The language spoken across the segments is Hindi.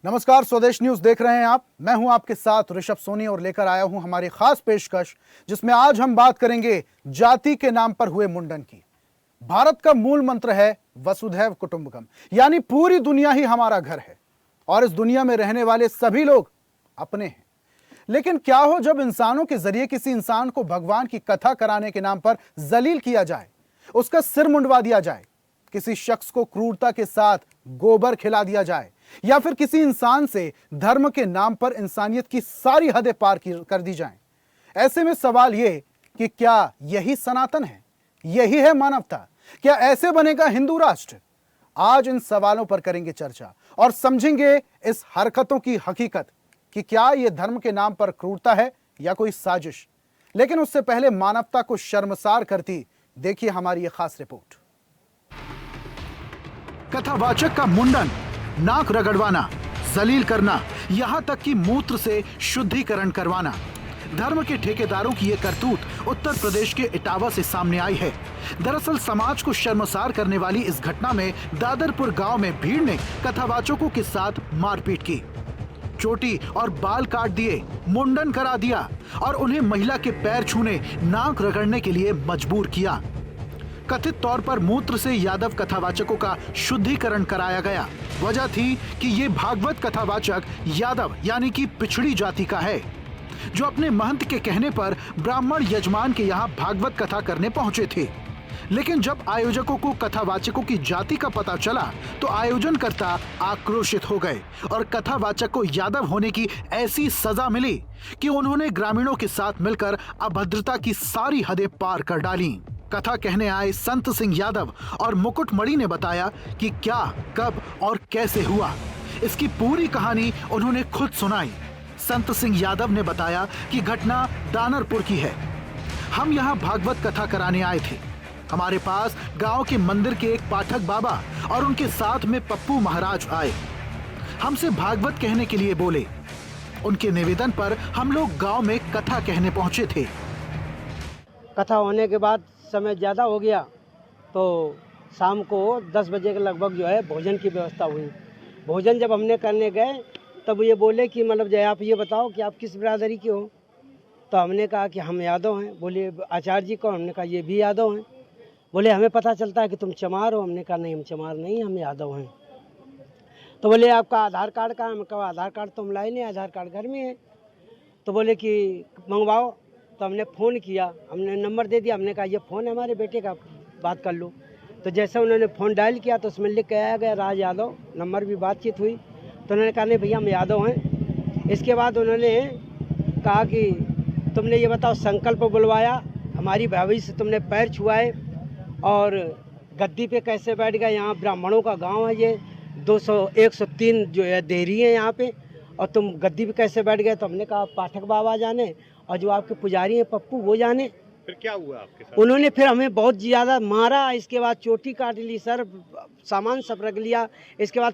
नमस्कार, स्वदेश न्यूज देख रहे हैं आप। मैं हूं आपके साथ ऋषभ सोनी और लेकर आया हूं हमारी खास पेशकश, जिसमें आज हम बात करेंगे जाति के नाम पर हुए मुंडन की। भारत का मूल मंत्र है वसुधैव कुटुंबकम, यानी पूरी दुनिया ही हमारा घर है और इस दुनिया में रहने वाले सभी लोग अपने हैं। लेकिन क्या हो जब इंसानों के जरिए किसी इंसान को भगवान की कथा कराने के नाम पर जलील किया जाए, उसका सिर मुंडवा दिया जाए, किसी शख्स को क्रूरता के साथ गोबर खिला दिया जाए, या फिर किसी इंसान से धर्म के नाम पर इंसानियत की सारी हदें पार कर दी जाएं। ऐसे में सवाल यह कि क्या यही सनातन है, यही है मानवता? क्या ऐसे बनेगा हिंदू राष्ट्र? आज इन सवालों पर करेंगे चर्चा और समझेंगे इस हरकतों की हकीकत कि क्या यह धर्म के नाम पर क्रूरता है या कोई साजिश। लेकिन उससे पहले मानवता को शर्मसार करती देखिए हमारी यह खास रिपोर्ट। कथावाचक का मुंडन, नाक रगड़वाना, जलील करना, यहां तक कि मूत्र से शुद्धिकरण करवाना। धर्म के ठेकेदारों की यह करतूत उत्तर प्रदेश के इटावा से सामने आई है। दरअसल समाज को शर्मसार करने वाली इस घटना में दादरपुर गांव में भीड़ ने कथावाचकों के साथ मारपीट की, चोटी और बाल काट दिए, मुंडन करा दिया और उन्हें महिला के पैर छूने, नाक रगड़ने के लिए मजबूर किया। कथित तौर पर मूत्र से यादव कथावाचकों का शुद्धिकरण कराया गया। वजह थी कि ये भागवत कथावाचक यादव यानी कि पिछड़ी जाति का है, जो अपने महंत के कहने पर ब्राह्मण यजमान के यहाँ भागवत कथा करने पहुंचे थे। लेकिन जब आयोजकों को कथावाचकों की जाति का पता चला तो आयोजनकर्ता आक्रोशित हो गए और कथावाचक को यादव होने की ऐसी सजा मिली कि उन्होंने ग्रामीणों के साथ मिलकर अभद्रता की सारी हदें पार कर डाली। कथा कहने आए संत सिंह यादव और मुकुटमणि ने बताया कि क्या, कब और कैसे हुआ। इसकी पूरी कहानी उन्होंने खुद सुनाई। संत सिंह यादव ने बताया कि घटना दानरपुर की है। हम यहाँ भागवत कथा कराने आए थे। हमारे पास गांव के मंदिर के एक पाठक बाबा और उनके साथ में पप्पू महाराज आए। हमसे भागवत कहने के लिए बोले। उनके निवेदन पर हम लोग गांव में कथा कहने पहुंचे थे। कथा होने के बाद समय ज़्यादा हो गया तो शाम को 10 बजे के लगभग जो है भोजन की व्यवस्था हुई। भोजन जब हमने करने गए तब ये बोले कि मतलब जो आप ये बताओ कि आप किस बिरादरी के हो। तो हमने कहा कि हम यादव हैं। बोले आचार्य जी कौन? हमने कहा ये भी यादव हैं। बोले हमें पता चलता है कि तुम चमार हो। हमने कहा नहीं, हम चमार नहीं, हम यादव हैं। तो बोले आपका आधार कार्ड कहाँ? हमने कहा आधार कार्ड तो हम लाए नहीं, आधार कार्ड घर में है। तो बोले कि मंगवाओ। तो हमने फ़ोन किया, हमने नंबर दे दिया। हमने कहा ये फ़ोन है हमारे बेटे का, बात कर लो। तो जैसे उन्होंने फ़ोन डायल किया तो उसमें लिख के आया गया राज यादव। नंबर भी बातचीत हुई तो उन्होंने कहा नहीं भैया हम यादव हैं। इसके बाद उन्होंने कहा कि तुमने ये बताओ संकल्प बुलवाया, हमारी भाभी से तुमने पैर छुआए और गद्दी पे कैसे बैठ गए? यहाँ ब्राह्मणों का गाँव है, ये 103 जो है देहरी है यहाँ पे, और तुम गद्दी पे कैसे बैठ गए? तो हमने कहा पाठक बाबा जाने और जो आपके पुजारी हैं पप्पू वो जाने। फिर क्या हुआ आपके साथ? उन्होंने फिर हमें बहुत ज़्यादा मारा। इसके बाद चोटी काट ली, सर सामान सब रख लिया। इसके बाद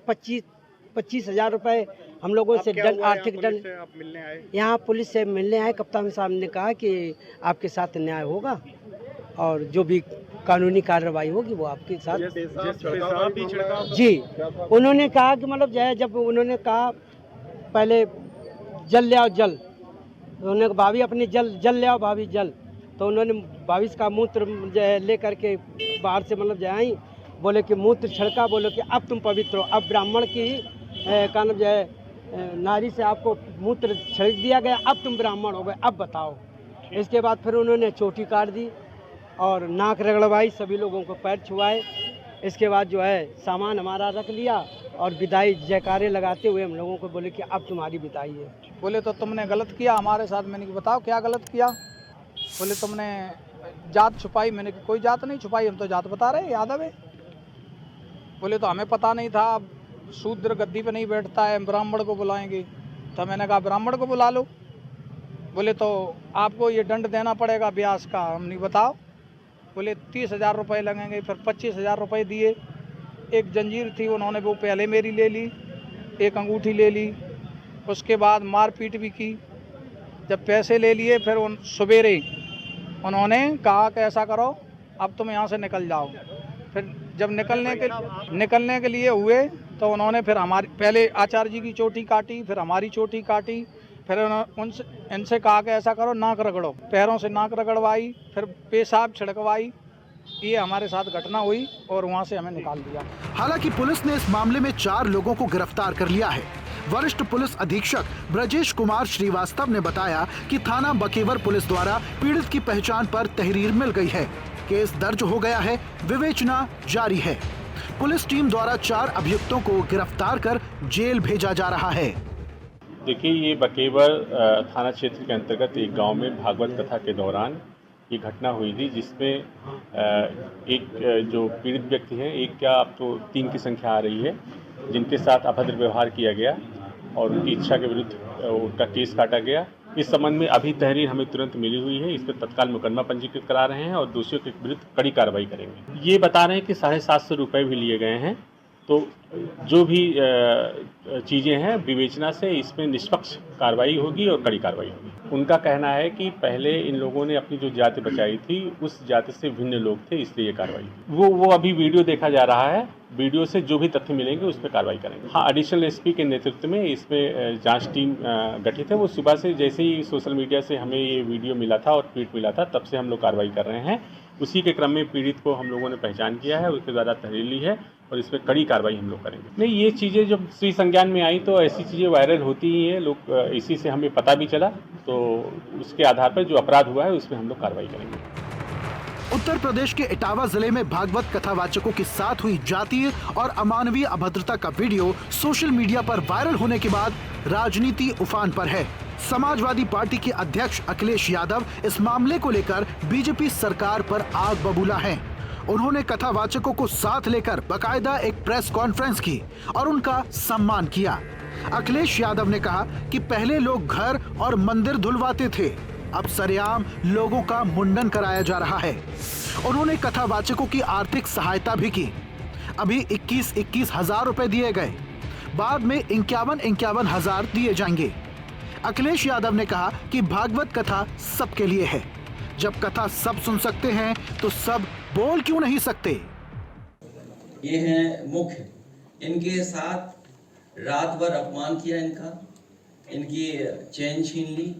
25,000 रुपये हम लोगों से दंड, आर्थिक दंड। आप मिलने आए? यहाँ पुलिस से मिलने आए। कप्तान साहब ने कहा कि आपके साथ न्याय होगा और जो भी कानूनी कार्रवाई होगी वो आपके साथ। जी, उन्होंने कहा कि मतलब जो है, जब उन्होंने कहा पहले जल ले आओ जल, उन्होंने भाभी अपनी जल ले आओ भाभी जल। तो उन्होंने भाभी का मूत्र जो है ले करके बाहर से मतलब जो आई, बोले कि मूत्र छिड़का, बोले कि अब तुम पवित्र हो। अब ब्राह्मण की कान जो है नारी से आपको मूत्र छिड़क दिया गया, अब तुम ब्राह्मण हो गए, अब बताओ। इसके बाद फिर उन्होंने चोटी काट दी और नाक रगड़वाई, सभी लोगों को पैर छुआए। इसके बाद जो है सामान हमारा रख लिया और विदाई जयकारे लगाते हुए हम लोगों को बोले कि अब तुम्हारी विदाई है। बोले तो तुमने गलत किया हमारे साथ। मैंने कहा बताओ क्या गलत किया? बोले तुमने जात छुपाई। मैंने कहा कोई जात नहीं छुपाई, हम तो जात बता रहे हैं, यादव है। बोले तो हमें पता नहीं था, शूद्र गद्दी पे नहीं बैठता है, ब्राह्मण को बुलाएंगे। तो मैंने कहा ब्राह्मण को बुला लो। बोले तो आपको ये दंड देना पड़ेगा ब्याज का। हमने बताओ। बोले 30,000 रुपये लगेंगे। फिर 25,000 रुपये दिए। एक जंजीर थी, उन्होंने वो पहले मेरी ले ली, एक अंगूठी ले ली। उसके बाद मारपीट भी की। जब पैसे ले लिए फिर सवेरे उन्होंने कहा कि ऐसा करो अब तुम यहाँ से निकल जाओ। फिर जब निकलने के लिए हुए तो उन्होंने फिर हमारी पहले आचार्य जी की चोटी काटी, फिर हमारी चोटी काटी, फिर उनसे इनसे कहा कि ऐसा करो, नाक रगड़ो, पैरों से नाक रगड़वाई, फिर पेशाब छिड़कवाई। ये हमारे साथ घटना हुई और वहाँ से हमें निकाल दिया। हालांकि पुलिस ने इस मामले में 4 लोगों को गिरफ्तार कर लिया है। वरिष्ठ पुलिस अधीक्षक ब्रजेश कुमार श्रीवास्तव ने बताया कि थाना बकेवर पुलिस द्वारा पीड़ित की पहचान पर तहरीर मिल गई है। केस दर्ज हो गया है, विवेचना जारी है। पुलिस टीम द्वारा 4 अभियुक्तों को गिरफ्तार कर जेल भेजा जा रहा है। देखिए, ये बकेवर थाना क्षेत्र के अंतर्गत एक गांव में भागवत कथा के दौरान ये घटना हुई थी, जिसमें एक जो पीड़ित व्यक्ति हैं, एक क्या अब तो 3 की संख्या आ रही है, जिनके साथ अभद्र व्यवहार किया गया और उनकी इच्छा के विरुद्ध उनका केस काटा गया। इस संबंध में अभी तहरीर हमें तुरंत मिली हुई है। इस पर तत्काल मुकदमा पंजीकृत करा रहे हैं और दोषियों के विरुद्ध कड़ी कार्रवाई करेंगे। ये बता रहे हैं कि 750 रुपये भी लिए गए हैं। तो जो भी चीज़ें हैं विवेचना से इसमें निष्पक्ष कार्रवाई होगी और कड़ी कार्रवाई होगी। उनका कहना है कि पहले इन लोगों ने अपनी जो जाति बचाई थी, उस जाति से भिन्न लोग थे, इसलिए ये कार्रवाई। वो अभी वीडियो देखा जा रहा है। वीडियो से जो भी तथ्य मिलेंगे उस पर कार्रवाई करेंगे। हाँ, एडिशनल एसपी के नेतृत्व में इसमें जांच टीम गठित है। वो सुबह से जैसे ही सोशल मीडिया से हमें ये वीडियो मिला था और ट्वीट मिला था, तब से हम लोग कार्रवाई कर रहे हैं। उसी के क्रम में पीड़ित को हम लोगों ने पहचान किया है, उसके द्वारा तहरीर ली है और इस पर कड़ी कार्रवाई हम लोग करेंगे। नहीं, ये चीज़ें जब श्री संज्ञान में आई तो ऐसी चीज़ें वायरल होती ही हैं। लोग इसी से हमें पता भी चला, तो उसके आधार पर जो अपराध हुआ है उसमें हम लोग कार्रवाई करेंगे। उत्तर प्रदेश के इटावा जिले में भागवत कथावाचकों के साथ हुई जातीय और अमानवीय अभद्रता का वीडियो सोशल मीडिया पर वायरल होने के बाद राजनीति उफान पर है। समाजवादी पार्टी के अध्यक्ष अखिलेश यादव इस मामले को लेकर बीजेपी सरकार पर आग बबूला हैं। उन्होंने कथावाचकों को साथ लेकर बकायदा एक प्रेस कॉन्फ्रेंस की और उनका सम्मान किया। अखिलेश यादव ने कहा कि पहले लोग घर और मंदिर धुलवाते थे, अब सरेआम लोगों का मुंडन कराया जा रहा है। उन्होंने कथावाचकों की आर्थिक सहायता भी की। अभी 21 हजार रुपए दिए गए, बाद में 51 हजार दिए जाएंगे। अखिलेश यादव ने कहा कि भागवत कथा सबके लिए है। जब कथा सब सुन सकते हैं तो सब बोल क्यों नहीं सकते। ये हैं मुख्य, इनके साथ रात भर अपमान किया, इनकी चैन छीन ली,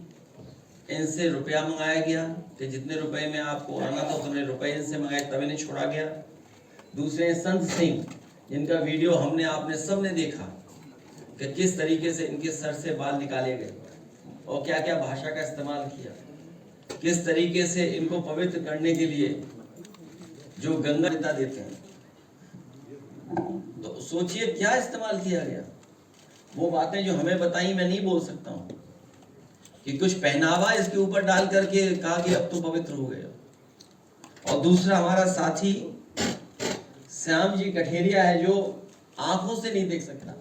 इनसे रुपया मंगाया गया कि जितने रुपए में आपको आना था उतने रुपए इनसे मंगाए, तब इन्हें छोड़ा गया। दूसरे संत सिंह, जिनका वीडियो हमने आपने सब ने देखा कि किस तरीके से इनके सर से बाल निकाले गए और क्या क्या भाषा का इस्तेमाल किया, किस तरीके से इनको पवित्र करने के लिए जो गंगा पिता देते हैं, तो सोचिए क्या इस्तेमाल किया गया। वो बातें जो हमें बताई मैं नहीं बोल सकता हूँ कि कुछ पहनावा इसके ऊपर डाल करके कहा कि अब तो पवित्र हो गया। और दूसरा हमारा साथी श्याम जी कठेरिया है, जो आंखों से नहीं देख सकता,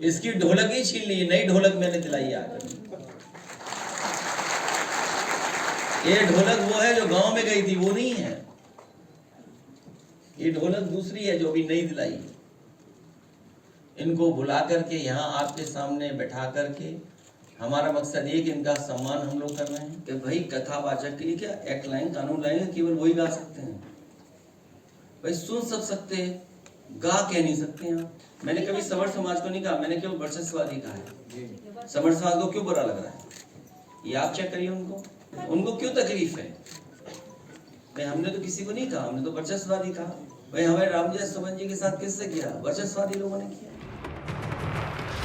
इसकी ढोलक ही छीन ली, नई ढोलक मैंने दिलाई आकर। ये ढोलक वो है जो गांव में गई थी, वो नहीं है। ये ढोलक दूसरी है जो अभी नई दिलाई। इनको बुला करके यहाँ आपके सामने बैठा करके हमारा मकसद ये कि इनका सम्मान हम लोग कर रहे हैं कि भाई कथावाचक के लिए क्या एक्ट लाइन कानून लाएंगे, केवल वही गा सकते हैं। भाई सुन सब सकते हैं, गा कह नहीं सकते हैं। मैंने कभी समर समाज को नहीं कहा, मैंने केवल वर्चस्ववादी कहा है। समर समाज को क्यों बुरा लग रहा है, ये आप चेक करिए। उनको क्यों तकलीफ है। भाई हमने तो किसी को नहीं कहा, हमने तो वर्चस्ववादी कहा। भाई हमारे रामजय सुमन जी के साथ किससे किया, वर्चस्ववादी लोगों ने किया।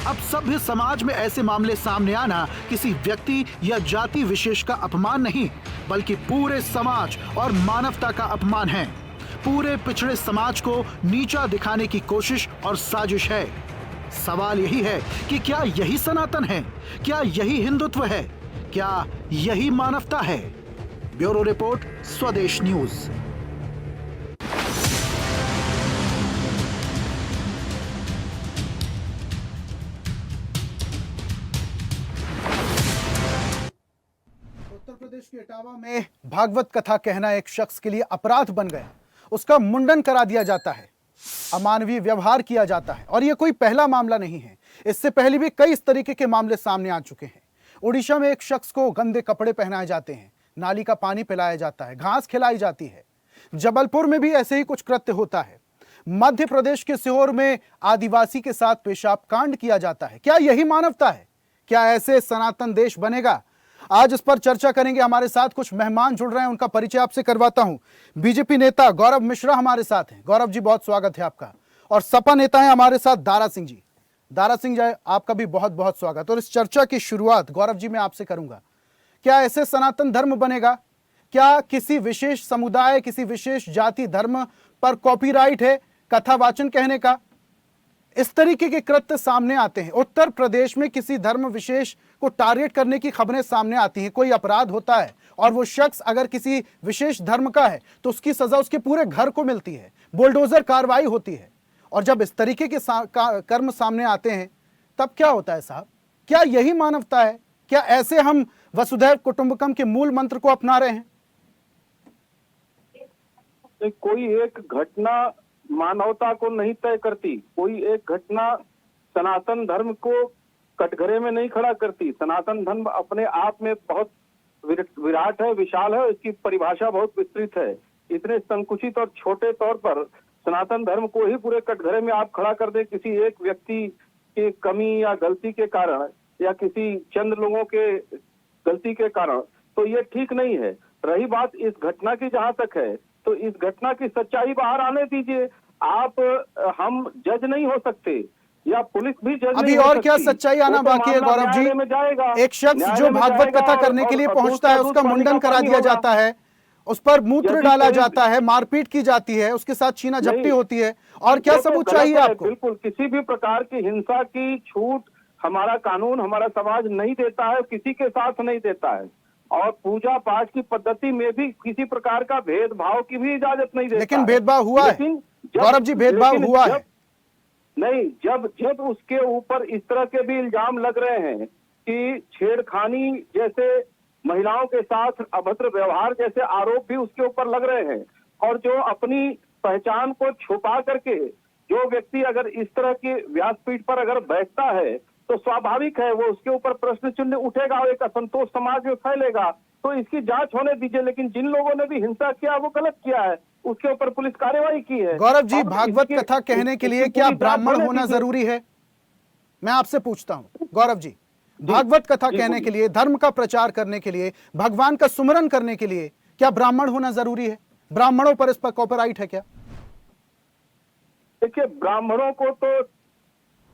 अब सभ्य समाज में ऐसे मामले सामने आना किसी व्यक्ति या जाति विशेष का अपमान नहीं, बल्कि पूरे समाज और मानवता का अपमान है। पूरे पिछड़े समाज को नीचा दिखाने की कोशिश और साजिश है। सवाल यही है कि क्या यही सनातन है, क्या यही हिंदुत्व है, क्या यही मानवता है। ब्यूरो रिपोर्ट, स्वदेश न्यूज। उत्तर प्रदेश के इटावा में भागवत कथा कहना एक शख्स के लिए अपराध बन गया। उसका मुंडन करा दिया जाता है, अमानवीय व्यवहार किया जाता है। और यह कोई पहला मामला नहीं है, इससे पहले भी कई इस तरीके के मामले सामने आ चुके हैं। उड़ीसा में एक शख्स को गंदे कपड़े पहनाए जाते हैं, नाली का पानी पिलाया जाता है, घास खिलाई जाती है। जबलपुर में भी ऐसे ही कुछ कृत्य होता है। मध्य प्रदेश के सीहोर में आदिवासी के साथ पेशाब कांड किया जाता है। क्या यही मानवता है? क्या ऐसे सनातन देश बनेगा? आज इस पर चर्चा करेंगे। हमारे साथ कुछ मेहमान जुड़ रहे हैं, उनका परिचय आपसे करवाता हूं। बीजेपी नेता गौरव मिश्रा हमारे साथ हैं। गौरव जी, बहुत स्वागत है आपका। और सपा नेता है हमारे साथ दारा सिंह जी। दारा सिंह जी, आपका भी बहुत बहुत स्वागत। और इस चर्चा की शुरुआत गौरव जी मैं आपसे करूंगा। क्या ऐसे सनातन धर्म बनेगा? क्या किसी विशेष समुदाय, किसी विशेष जाति धर्म पर कॉपीराइट है कथा वाचन कहने का? इस तरीके के कृत्य सामने आते हैं। उत्तर प्रदेश में किसी धर्म विशेष को टारगेट करने की खबरें सामने आती हैं। कोई अपराध होता है और वो शख्स अगर किसी विशेष धर्म का है तो उसकी सजा उसके पूरे घर को मिलती है, बुलडोजर कार्रवाई होती है। और जब इस तरीके के कर्म सामने आते हैं तब क्या होता है साहब? क्या यही मानवता है? क्या ऐसे हम वसुधैव कुटुंबकम के मूल मंत्र को अपना रहे हैं? कोई एक घटना मानवता को नहीं तय करती, कोई एक घटना सनातन धर्म को कटघरे में नहीं खड़ा करती। सनातन धर्म अपने आप में बहुत विराट है, विशाल है, इसकी परिभाषा बहुत विस्तृत है। इतने संकुचित और छोटे तौर पर सनातन धर्म को ही पूरे कटघरे में आप खड़ा कर दे किसी एक व्यक्ति की कमी या गलती के कारण या किसी चंद लोगों के गलती के कारण, तो ये ठीक नहीं है। रही बात इस घटना की जहां तक है, तो इस घटना की सच्चाई बाहर आने दीजिए। आप हम जज नहीं हो सकते या पुलिस भी जज अभी नहीं हो और सकती। क्या सच्चाई आना बाकी है गौरव जी? एक शख्स जो भागवत कथा करने के लिए पहुंचता है उसका मुंडन करा दिया जाता है, उस पर मूत्र डाला जाता है, मारपीट की जाती है, उसके साथ छीना झपटी होती है। और क्या सबूत चाहिए आपको? बिल्कुल किसी भी प्रकार की हिंसा की छूट हमारा कानून, हमारा समाज नहीं देता है, किसी के साथ नहीं देता है। और पूजा पाठ की पद्धति में भी किसी प्रकार का भेदभाव की भी इजाजत नहीं देता। लेकिन भेदभाव हुआ है गौरव जी, भेदभाव हुआ है। नहीं, जब उसके ऊपर इस तरह के भी इल्जाम लग रहे हैं कि छेड़खानी जैसे महिलाओं के साथ अभद्र व्यवहार जैसे आरोप भी उसके ऊपर लग रहे हैं, और जो अपनी पहचान को छुपा करके जो व्यक्ति अगर इस तरह की व्यासपीठ पर अगर बैठता है तो स्वाभाविक है वो उसके ऊपर प्रश्न चिन्ह उठेगा और एक असंतोष समाज में फैलेगा। तो इसकी जांच होने दीजिए। लेकिन जिन लोगों ने भी हिंसा किया वो गलत किया है, उसके ऊपर पुलिस कार्रवाई की है। गौरव जी, भागवत कथा कहने के लिए क्या ब्राह्मण होना जरूरी है? मैं आपसे पूछता हूं गौरव जी, भागवत कथा कहने के लिए, धर्म का प्रचार करने के लिए, भगवान का सुमिरन करने के लिए क्या ब्राह्मण होना जरूरी है? ब्राह्मणों पर इस पर कॉपीराइट है क्या? देखिए, ब्राह्मणों को तो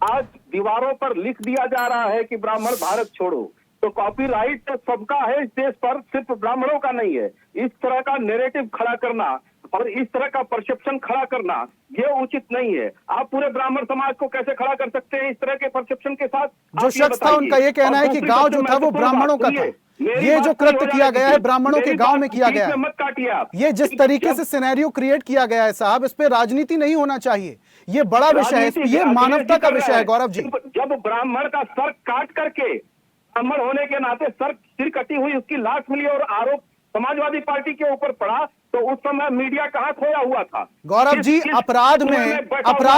आज दीवारों पर लिख दिया जा रहा है कि ब्राह्मण भारत छोड़ो, तो कॉपीराइट तो सबका है इस देश पर, सिर्फ ब्राह्मणों का नहीं है। इस तरह का नैरेटिव खड़ा करना और इस तरह का परसेप्शन खड़ा करना ये उचित नहीं है। आप पूरे ब्राह्मण समाज को कैसे खड़ा कर सकते हैं इस तरह के परसेप्शन के साथ? जो शख्स था उनका ये कहना है कि गांव जो था वो ब्राह्मणों का था। ये जो कृत्य किया गया है ब्राह्मणों के गांव में किया गया है। मत काटिए आप। ये जिस तरीके से सिनेरियो क्रिएट किया गया है साहब, इस पे राजनीति नहीं होना चाहिए। ये बड़ा विषय है, ये मानवता का विषय है गौरव जी। जब ब्राह्मण का सर काट करके ब्राह्मण होने के नाते सिर कटी हुई उसकी लाश मिली और आरोप समाजवादी पार्टी के ऊपर पड़ा, तो उस समय मीडिया कहाँ खोया हुआ था? गौरव जी, अपराध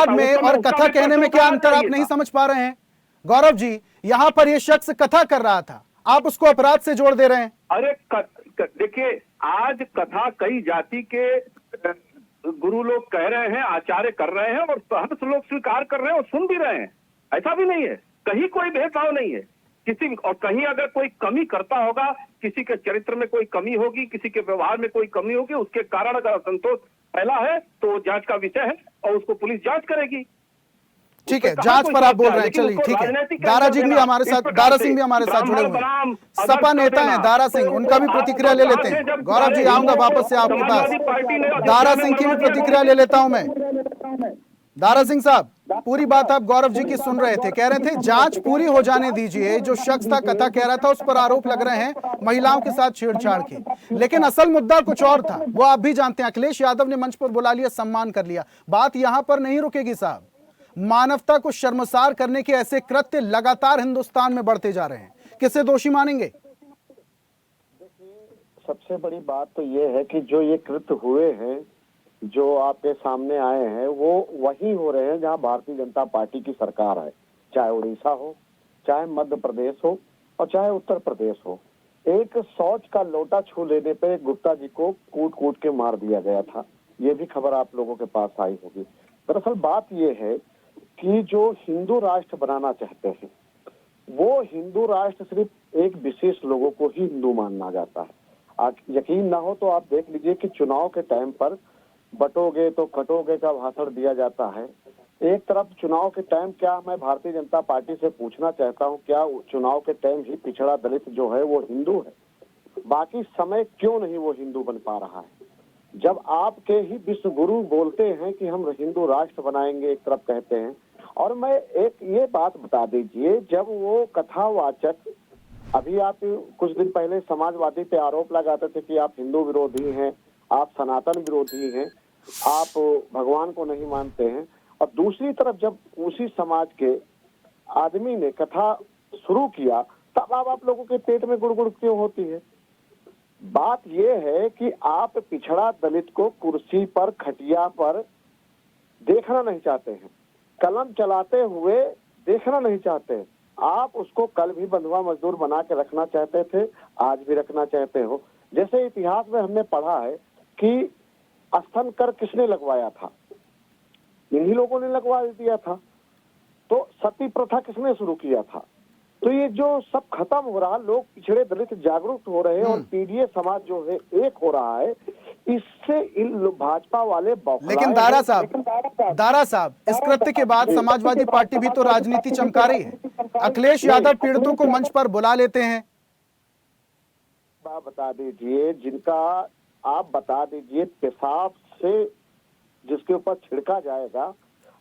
में और कथा कहने में क्या अंतर आप नहीं समझ पा रहे हैं? गौरव जी, यहाँ पर ये शख्स कथा कर रहा था, आप उसको अपराध से जोड़ दे रहे हैं। अरे देखिए, आज कथा कई जाति के गुरु लोग कह रहे हैं, आचार्य कर रहे हैं और सहर्ष लोग स्वीकार कर रहे हैं और सुन भी रहे हैं। ऐसा भी नहीं है, कहीं कोई भेदभाव नहीं है किसी। और कहीं अगर कोई कमी करता होगा, किसी के चरित्र में कोई कमी होगी, किसी के व्यवहार में कोई कमी होगी, उसके कारण अगर असंतोष फैला है तो वो जांच का विषय है और उसको पुलिस जांच करेगी। ठीक है, जांच पर आप बोल रहे हैं, चलिए ठीक है। दारा जी भी हमारे साथ, दारा सिंह भी हमारे साथ जुड़े हुए हैं, सपा नेता हैं दारा सिंह, उनका भी प्रतिक्रिया ले लेते हैं। गौरव जी, आऊंगा वापस से आपके पास। दारा सिंह की भी प्रतिक्रिया ले लेता हूं मैं। दारा सिंह साहब, पूरी बात आप गौरव जी की सुन रहे थे, कह रहे थे जांच पूरी हो जाने दीजिए। जो शख्स था कथा कह रहा था उस पर आरोप लग रहे हैं महिलाओं के साथ छेड़छाड़ के, लेकिन असल मुद्दा कुछ और था। वो आप भी जानते हैं, अखिलेश यादव ने मंच पर बुला लिया, सम्मान कर लिया। बात यहां पर नहीं रुकेगी साहब। मानवता को शर्मसार करने के ऐसे कृत्य लगातार हिंदुस्तान में बढ़ते जा रहे हैं, किसे दोषी मानेंगे? सबसे बड़ी बात तो ये है कि जो ये कृत्य हुए हैं, जो आपके सामने आए हैं, वो वही हो रहे हैं जहां भारतीय जनता पार्टी की सरकार है। चाहे उड़ीसा हो, चाहे मध्य प्रदेश हो और चाहे उत्तर प्रदेश हो। एक शौच का लोटा छू लेने पे गुप्ता जी को कूट कूट के मार दिया गया था, ये भी खबर आप लोगों के पास आई होगी। दरअसल बात ये है कि जो हिंदू राष्ट्र बनाना चाहते हैं वो हिंदू राष्ट्र सिर्फ एक विशेष लोगों को ही हिंदू मानना जाता है। यकीन ना हो तो आप देख लीजिए कि चुनाव के टाइम पर बटोगे तो कटोगे का भाषण दिया जाता है। एक तरफ चुनाव के टाइम, क्या मैं भारतीय जनता पार्टी से पूछना चाहता हूं, क्या चुनाव के टाइम ही पिछड़ा दलित जो है वो हिंदू है? बाकी समय क्यों नहीं वो हिंदू बन पा रहा है? जब आपके ही विश्व गुरु बोलते हैं कि हम हिंदू राष्ट्र बनाएंगे, एक तरफ कहते हैं, और मैं एक ये बात बता दीजिए, जब वो कथावाचक, अभी आप कुछ दिन पहले समाजवादी पे आरोप लगाते थे कि आप हिंदू विरोधी हैं, आप सनातन विरोधी हैं, आप भगवान को नहीं मानते हैं, और दूसरी तरफ जब उसी समाज के आदमी ने कथा शुरू किया तब आप लोगों के पेट में गुड़गुड़ क्यों होती है? बात यह है कि आप पिछड़ा दलित को कुर्सी पर, खटिया पर देखना नहीं चाहते हैं, कलम चलाते हुए देखना नहीं चाहते। आप उसको कल भी बंधुआ मजदूर बना के रखना चाहते थे, आज भी रखना चाहते हो। जैसे इतिहास में हमने पढ़ा है कि स्तन कर किसने लगवाया था? इन्हीं लोगों ने लगवा दिया था। तो सती प्रथा किसने शुरू किया था? तो ये जो सब खत्म हो रहा, लोग पिछड़े दलित जागरूक हो रहे हैं और पीडीए समाज जो है एक हो रहा है, इससे इन भाजपा वाले लेकिन दारा साहब इस कृत्य के बाद समाजवादी पार्टी भी तो राजनीति चमका रही है। अखिलेश यादव पीड़ितों को मंच पर बुला लेते हैं। बता दीजिए, जिनका आप बता दीजिए पेशाब से जिसके ऊपर छिड़का जाएगा,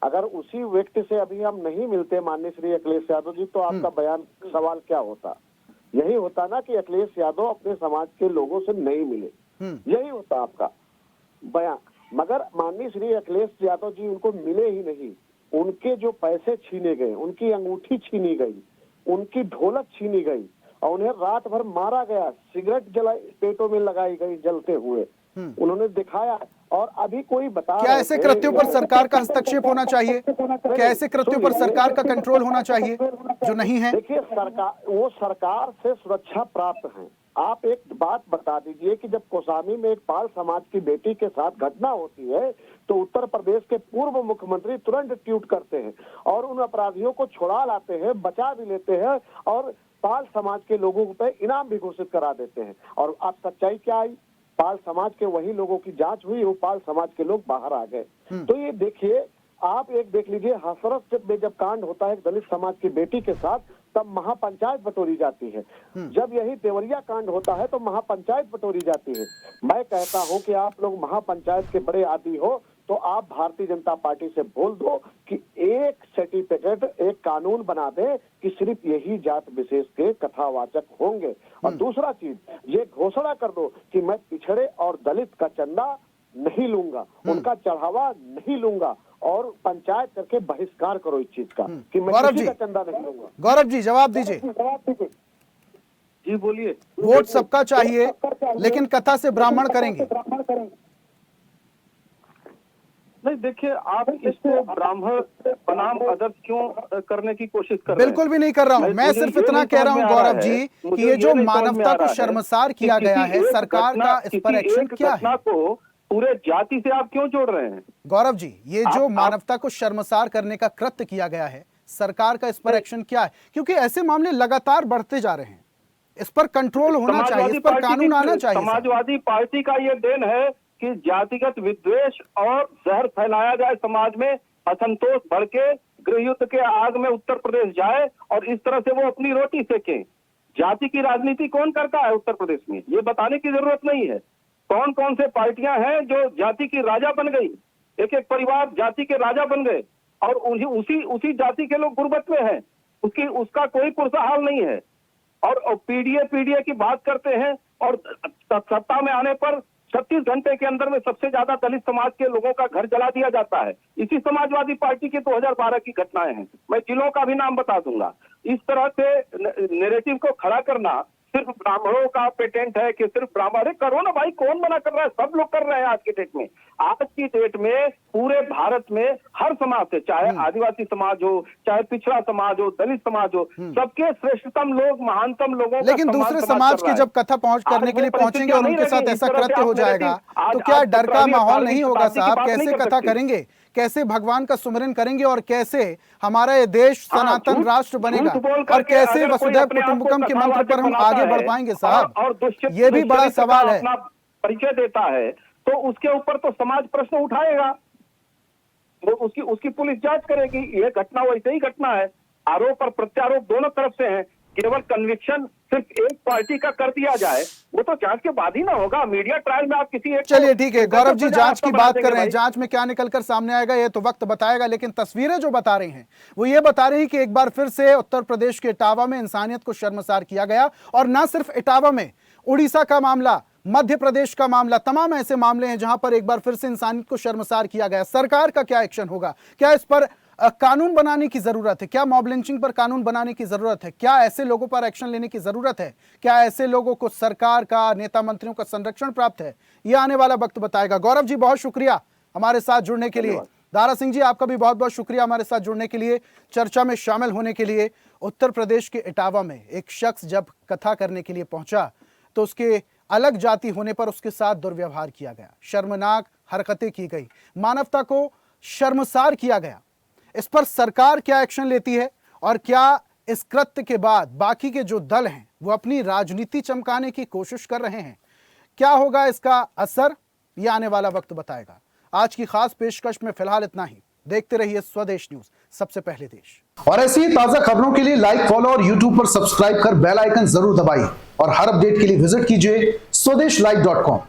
अगर उसी व्यक्ति से अभी हम नहीं मिलते माननीय श्री अखिलेश यादव जी, तो आपका बयान सवाल क्या होता? यही होता ना कि अखिलेश यादव अपने समाज के लोगों से नहीं मिले, यही होता आपका बयान। मगर माननीय श्री अखिलेश यादव जी उनको मिले ही नहीं, उनके जो पैसे छीने गए, उनकी अंगूठी छीनी गई, उनकी ढोलक छीनी गई और उन्हें रात भर मारा गया, सिगरेट जलाई पेटों में लगाई गई जलते हुए, उन्होंने दिखाया। और अभी कोई बता, क्या ऐसे कृत्यों पर सरकार का हस्तक्षेप होना चाहिए? क्या ऐसे कृत्यों पर सरकार का कंट्रोल होना चाहिए जो नहीं है? देखिए, सरकार से सुरक्षा प्राप्त है। आप एक बात बता दीजिए कि जब कोसामी में एक पाल समाज की बेटी के साथ घटना होती है तो उत्तर प्रदेश के पूर्व मुख्यमंत्री तुरंत ट्वीट करते हैं और उन अपराधियों को छुड़ा लाते हैं, बचा भी लेते हैं और पाल समाज के लोगों पे इनाम भी घोषित करा देते हैं। और अब सच्चाई क्या आई? पाल समाज के वही लोगों की जांच हुई, वो पाल समाज के लोग बाहर आ गए। तो ये देखिए, आप एक देख लीजिए, हाथरस में जब कांड होता है दलित समाज की बेटी के साथ, तब महापंचायत बटोरी जाती है। जब यही देवरिया कांड होता है तो महापंचायत बटोरी जाती है। मैं कहता हूं कि आप लोग महापंचायत के बड़े आदी हो तो आप भारतीय जनता पार्टी से बोल दो कि एक सर्टिफिकेट, एक कानून बना दे कि सिर्फ यही जात विशेष के कथावाचक होंगे। और दूसरा चीज, ये घोषणा कर दो कि मैं पिछड़े और दलित का चंदा नहीं लूंगा, उनका चढ़ावा नहीं लूंगा, और पंचायत करके बहिष्कार करो इस चीज का कि मैं किसी का चंदा नहीं लूंगा। गौरव जी जवाब दीजिए। जी बोलिए। वोट सबका चाहिए लेकिन कथा से ब्राह्मण करेंगे। नहीं, देखिए, आप इसको ब्राह्मण बनाम अदर क्यों करने की कोशिश कर रहे हैं? बिल्कुल भी नहीं कर रहा हूं। मैं सिर्फ इतना कह रहा हूं गौरव जी कि ये जो मानवता को शर्मसार किया गया है, सरकार का इस पर एक्शन क्या है? पूरे जाति से आप क्यों जोड़ रहे हैं? गौरव जी, ये जो मानवता को शर्मसार करने का कृत्य किया गया है, सरकार का इस पर एक्शन क्या है? क्योंकि ऐसे मामले लगातार बढ़ते जा रहे हैं, इस पर कंट्रोल होना चाहिए, इस पर कानून आना चाहिए। समाजवादी पार्टी का ये देन है कि जातिगत विद्वेष और जहर फैलाया जाए समाज में, असंतोष बढ़ के गृह युद्ध के आग में उत्तर प्रदेश जाए और इस तरह से वो अपनी रोटी सेके। जाति की राजनीति कौन करता है उत्तर प्रदेश में, ये बताने की जरूरत नहीं है। कौन कौन से पार्टियां हैं जो जाति की राजा बन गई, एक एक परिवार जाति के राजा बन गए और उसी जाति के लोग गुर्बत में हैं, उसका कोई पुरसाहाल नहीं है। और पीडीए की बात करते हैं और सत्ता में आने पर 36 घंटे के अंदर में सबसे ज्यादा दलित समाज के लोगों का घर जला दिया जाता है। इसी समाजवादी पार्टी की 2012 की घटनाएं हैं, मैं जिलों का भी नाम बता दूंगा। इस तरह से नैरेटिव को खड़ा करना सिर्फ ब्राह्मणों का पेटेंट है कि सिर्फ ब्राह्मण, करो ना भाई, कौन मना कर रहा है? सब लोग कर रहे हैं आज की डेट में। आज की डेट में पूरे भारत में हर समाज से, चाहे आदिवासी समाज हो, चाहे पिछड़ा समाज हो, दलित समाज हो, सबके श्रेष्ठतम लोग, महानतम लोगों का लेकिन दूसरे समाज की जब कथा करने के लिए पहुंचेंगे और उनके साथ ऐसा कृत्य हो जाएगा तो क्या डर का माहौल नहीं होगा साहब? कैसे कथा करेंगे, कैसे भगवान का सुमिरन करेंगे और कैसे हमारा ये देश सनातन राष्ट्र बनेगा और कैसे वसुधैव कुटुंबकम के मंत्र पर हम आगे बढ़ पाएंगे साहब? ये भी बड़ा सवाल है। परिचय देता है तो उसके ऊपर तो समाज प्रश्न उठाएगा, तो उसकी पुलिस जांच करेगी। ये घटना वैसे ही घटना है, आरोप और प्रत्यारोप दोनों तरफ से है। केवल कन्विक्शन सिर्फ एक पार्टी का कर दिया जाए वो तो जांच के बाद ही ना होगा। मीडिया ट्रायल में आप किसी एक, चलिए ठीक है गौरव जी, जांच की बात कर रहे हैं, जांच में क्या निकलकर सामने आएगा ये तो वक्त बताएगा, लेकिन तस्वीरें जो बता रही हैं वो ये बता रही हैं कि एक बार फिर से उत्तर प्रदेश के इटावा में इंसानियत को शर्मसार किया गया। और ना सिर्फ इटावा में, उड़ीसा का मामला, मध्य प्रदेश का मामला, तमाम ऐसे मामले हैं जहां पर एक बार फिर से इंसानियत को शर्मसार किया गया। सरकार का क्या एक्शन होगा? क्या इस पर कानून बनाने की जरूरत है? क्या मॉब लिंचिंग पर कानून बनाने की जरूरत है? क्या ऐसे लोगों पर एक्शन लेने की जरूरत है? क्या ऐसे लोगों को सरकार का, नेता मंत्रियों का संरक्षण प्राप्त है? यह आने वाला वक्त बताएगा। गौरव जी बहुत शुक्रिया हमारे साथ जुड़ने के लिए। दारा सिंह जी आपका भी बहुत बहुत शुक्रिया हमारे साथ जुड़ने के लिए, चर्चा में शामिल होने के लिए। उत्तर प्रदेश के इटावा में एक शख्स जब कथा करने के लिए पहुंचा तो उसके अलग जाति होने पर उसके साथ दुर्व्यवहार किया गया, शर्मनाक हरकतें की गई, मानवता को शर्मसार किया गया। इस पर सरकार क्या एक्शन लेती है और क्या इस कृत्य के बाद बाकी के जो दल हैं वो अपनी राजनीति चमकाने की कोशिश कर रहे हैं? क्या होगा इसका असर, ये आने वाला वक्त बताएगा। आज की खास पेशकश में फिलहाल इतना ही। देखते रहिए स्वदेश न्यूज, सबसे पहले देश। और ऐसी ही ताजा खबरों के लिए लाइक, फॉलो और यूट्यूब पर सब्सक्राइब कर बेल आइकन जरूर दबाइए और हर अपडेट के लिए विजिट कीजिए स्वदेशलाइव.com।